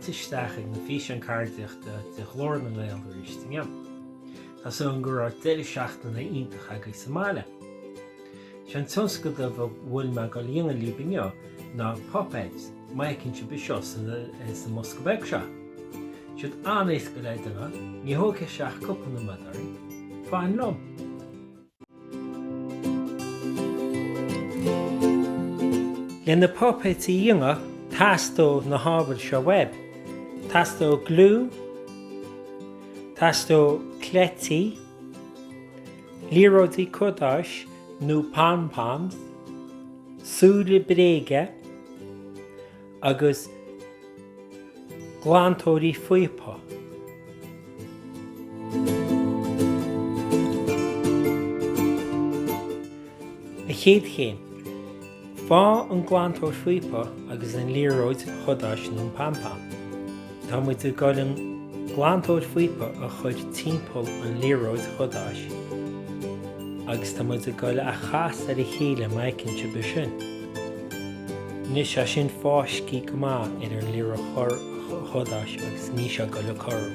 tisteach na fís an Ceardaíocht de chlór na Gaeilge riste. Tás an gur ar 17 na iontach agus Somália. Sean tionscnamh bhfuil me go líonga líbinne ná Puipéad, maicinn si bisio is na Moscabeg seo. Siad anéis go leidena, ní thóg seach cúpla na madarí, fáin lom. Le na Puipéad sa dionga, tastó na hábhar seo web. Tastó glú, tastó clétaí, líróidí codáis nó pom-poms, súla bréige, agus glantóirí Puipéad. A chéad chéim, fá an glantóir Puipéad agus an líróid chodáis nó pom-pom. Tá muid go an glantóir Puipéad a chuid timpeall an líróid chodáis, agus tá muid go a chas ar a chéile maicinn si sin. Nis a sin fáiscí go maith ar an líróid chodáis agus ní se go le corú.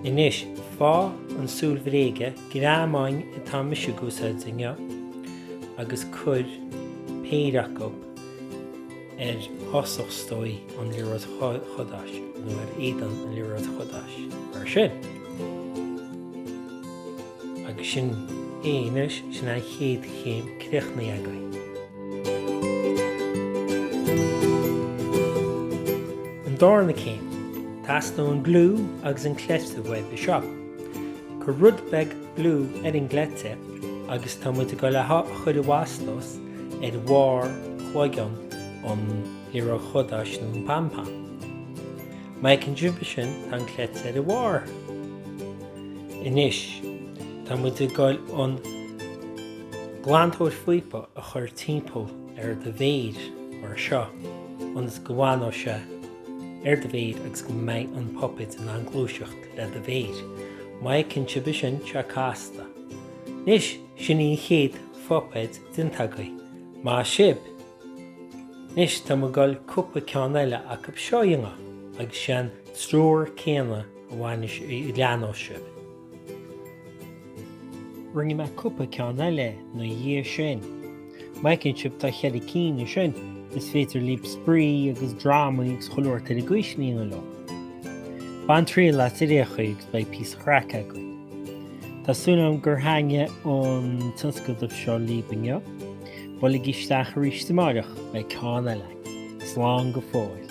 Inis, fá an súl bhréige grámáin i tá mise gúsáidzinge agus chur péireach go ar thosaach stói an líróid chodáis nó ar éidan an líróid chodáis ar sin. Agus sin éanais sin a chéad chéim críochnaí againn. An dána céim, tastó an glú agus an cléiste web i seo. Go rud beag glú ar an gléite agus tá muid go le chuir wastos ar mhór chuigeann an líróid chodáis nó an pom-pom. Maicinn sin an cléite ar mhór. Inis, tá muid go an glantóir Puipéad a chur timpeall ar de bhéad mar seo, anas go bhhainó se ar de bhéad agus go mbeidh an Puipéad in an glúiseacht le de bhéad. Maicinn sin se cásta. Nis sin í chéad Puipéad dintagaí, má sib. Nis tá mo gáil cúpla ceann eile a go seo dionga agus sin strór céanna a bhhainis i leanó sib. Rinne me cúpla ceann eile nó dhé sin. Maicinn sib tá chead cíne sin is féidir líb sprí agus drama agus choulúirt ar a gcuisníonna lo. Bain triail le Ceardaíocht le Pádraig againn. Tásúnam gur hainge an tionscnamh seo líbinne, bhfuil ag isteach ar riste marach le ceann eile. Slán go fóill.